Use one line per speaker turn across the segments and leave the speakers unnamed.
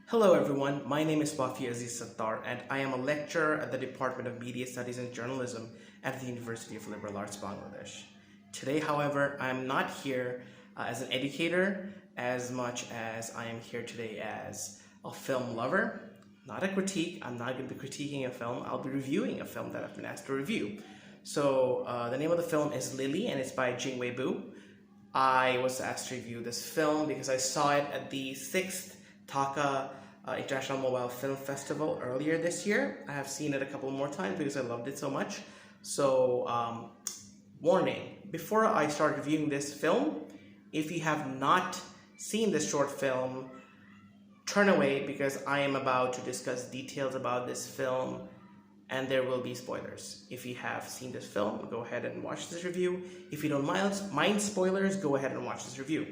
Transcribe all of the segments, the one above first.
Hello everyone, my name is WAFI Aziz Sattar and I am a lecturer at the Department of Media Studies and Journalism at the University of Liberal Arts, Bangladesh. Today, however, I am not here as an educator as much as I am here today as a film lover. Not a critique, I'm not going to be critiquing a film, I'll be reviewing a film that I've been asked to review. So the name of the film is Lily and it's by Jingwei Bu. I was asked to review this film because I saw it at the 6th Dhaka International Mobile Film Festival earlier this year. I have seen it a couple more times because I loved it so much. So, warning, before I start reviewing this film, if you have not seen this short film, turn away because I am about to discuss details about this film and there will be spoilers. If you have seen this film, go ahead and watch this review. If you don't mind spoilers, go ahead and watch this review.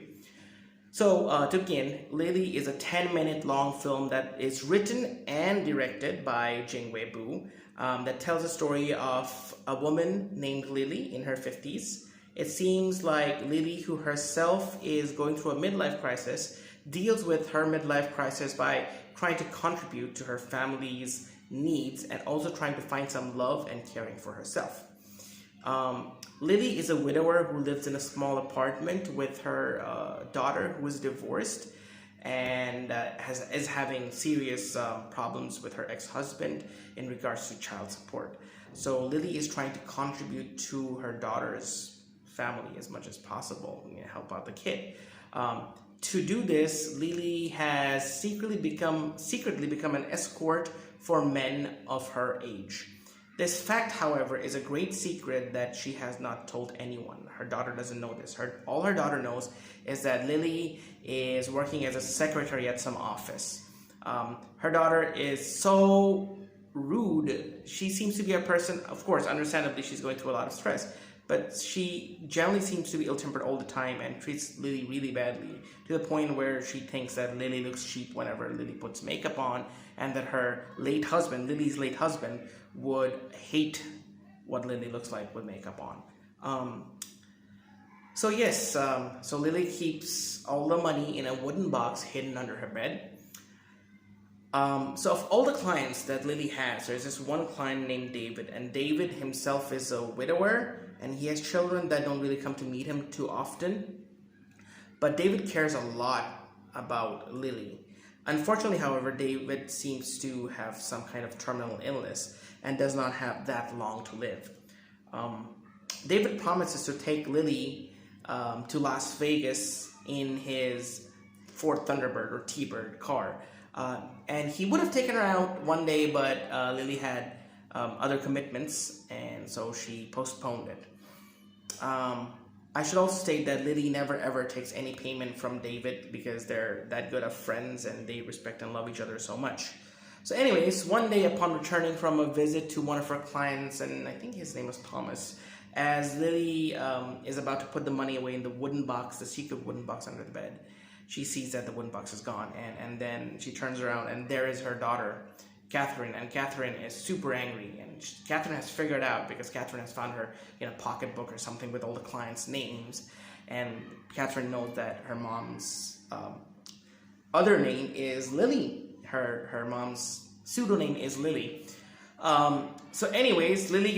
So to begin, Lily is a 10-minute long film that is written and directed by Jingwei Bu that tells a story of a woman named Lily in her 50s. It seems like Lily, who herself is going through a midlife crisis, deals with her midlife crisis by trying to contribute to her family's needs and also trying to find some love and caring for herself. Lily is a widower who lives in a small apartment with her daughter who is divorced and is having serious problems with her ex-husband in regards to child support. So Lily is trying to contribute to her daughter's family as much as possible and help out the kid. To do this, Lily has secretly become an escort for men of her age. This fact, however, is a great secret that she has not told anyone. Her daughter doesn't know this. All her daughter knows is that Lily is working as a secretary at some office. Her daughter is so rude. She seems to be a person, of course, understandably, she's going through a lot of stress, but she generally seems to be ill-tempered all the time and treats Lily really badly to the point where she thinks that Lily looks cheap whenever Lily puts makeup on and that her Lily's late husband, would hate what Lily looks like with makeup on. So Lily keeps all the money in a wooden box hidden under her bed. So of all the clients that Lily has, there's this one client named David, and David himself is a widower and he has children that don't really come to meet him too often. But David cares a lot about Lily. Unfortunately, however, David seems to have some kind of terminal illness and does not have that long to live. David promises to take Lily to Las Vegas in his Ford Thunderbird or T-Bird car. And he would have taken her out one day, but Lily had other commitments, and so she postponed it. I should also state that Lily never ever takes any payment from David because they're that good of friends and they respect and love each other so much. So anyways, one day upon returning from a visit to one of her clients, and I think his name was Thomas, as Lily is about to put the money away in the wooden box, the secret wooden box under the bed, she sees that the wooden box is gone, and then she turns around and there is her daughter, Catherine, and Catherine is super angry, and Catherine has figured out because Catherine has found her in a pocketbook or something with all the clients' names, and Catherine knows that her mom's other name is Lily. Her mom's pseudonym is Lily. So anyways, Catherine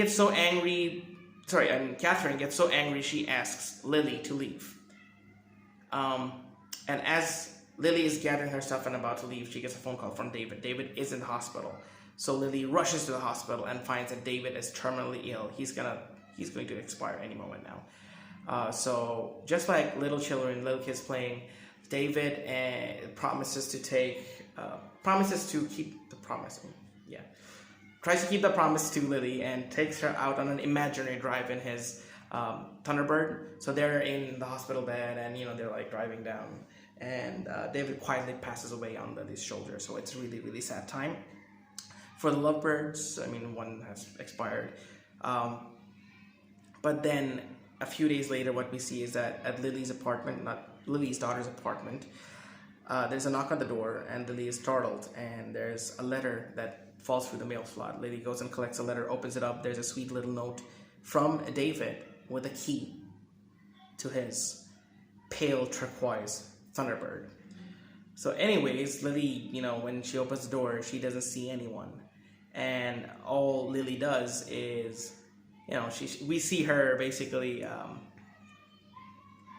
gets so angry she asks Lily to leave. And as Lily is gathering her stuff and about to leave, she gets a phone call from David. David is in the hospital. So Lily rushes to the hospital and finds that David is terminally ill. He's going to expire any moment now. So just like little kids playing, David promises to keep the promise. Yeah. Tries to keep the promise to Lily and takes her out on an imaginary drive in his Thunderbird. So they're in the hospital bed and they're like driving down. And David quietly passes away on Lily's shoulder. So it's a really, really sad time for the lovebirds. I mean, one has expired. But then a few days later, what we see is that at Lily's apartment, not Lily's daughter's apartment, there's a knock on the door and Lily is startled. And there's a letter that falls through the mail slot. Lily goes and collects a letter, opens it up. There's a sweet little note from David with a key to his pale turquoise Thunderbird. So anyways, Lily, when she opens the door, she doesn't see anyone. And all Lily does is, we see her basically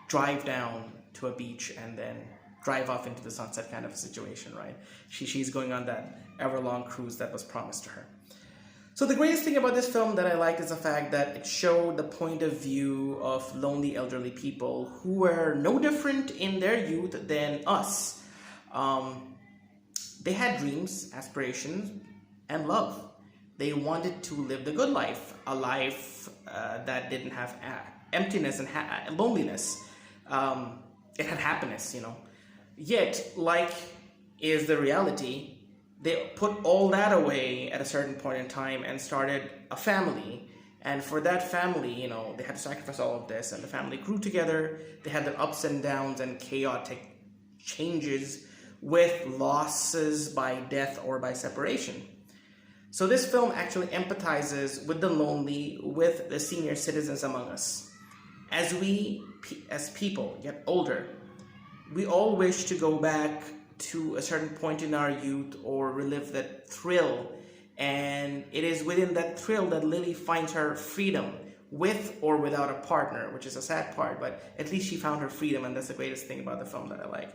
drive down to a beach and then drive off into the sunset kind of a situation, right? She's going on that ever-long cruise that was promised to her. So the greatest thing about this film that I liked is the fact that it showed the point of view of lonely elderly people who were no different in their youth than us. They had dreams, aspirations, and love. They wanted to live the good life, a life that didn't have emptiness and loneliness. It had happiness, Yet, like is the reality, they put all that away at a certain point in time and started a family. And for that family, they had to sacrifice all of this, and the family grew together. They had their ups and downs and chaotic changes with losses by death or by separation. So this film actually empathizes with the lonely, with the senior citizens among us. As we, as people, get older, we all wish to go back to a certain point in our youth or relive that thrill. And it is within that thrill that Lily finds her freedom, with or without a partner, which is a sad part, but at least she found her freedom, and that's the greatest thing about the film that I like.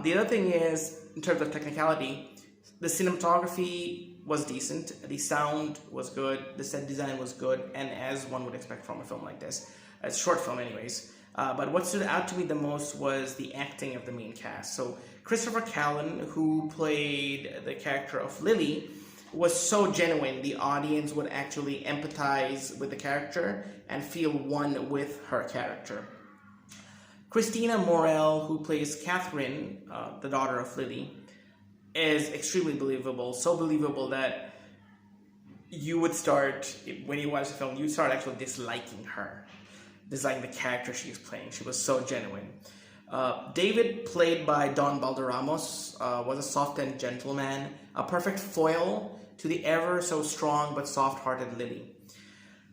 The other thing is, in terms of technicality, the cinematography was decent, the sound was good, the set design was good, and as one would expect from a film like this, a short film anyways. But what stood out to me the most was the acting of the main cast. So Christopher Callan, who played the character of Lily, was so genuine. The audience would actually empathize with the character and feel one with her character. Christina Morel, who plays Catherine, the daughter of Lily, is extremely believable. So believable that you would start, when you watch the film, you would start actually disliking her. Disliking the character she's playing. She was so genuine. David, played by Don Balderramos, was a soft and gentle man, a perfect foil to the ever so strong but soft-hearted Lily.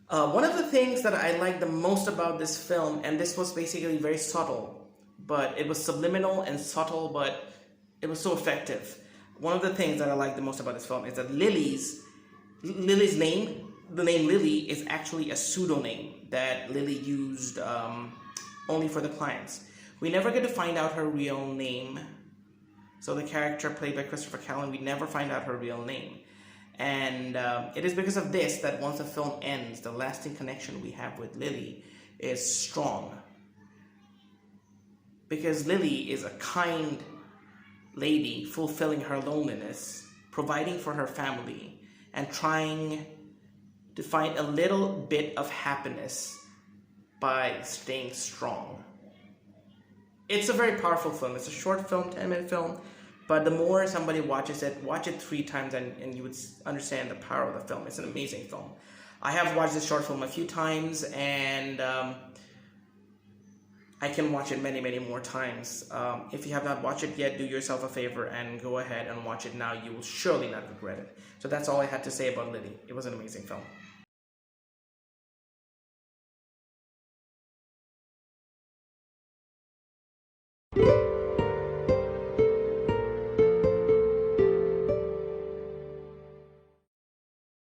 One of the things that I liked the most about this film, and this was basically very subtle, but it was subliminal and subtle, but it was so effective. One of the things that I liked the most about this film is that Lily's name, the name Lily, is actually a pseudonym that Lily used only for the clients. We never get to find out her real name. So the character played by Christopher Callan, we never find out her real name. And it is because of this that once the film ends, the lasting connection we have with Lily is strong. Because Lily is a kind lady fulfilling her loneliness, providing for her family, and trying to find a little bit of happiness by staying strong. It's a very powerful film. It's a short film, 10-minute film, but the more somebody watches it, watch it 3 times and you would understand the power of the film. It's an amazing film. I have watched this short film a few times, and I can watch it many, many more times. If you have not watched it yet, do yourself a favor and go ahead and watch it now. You will surely not regret it. So that's all I had to say about Lily. It was an amazing film.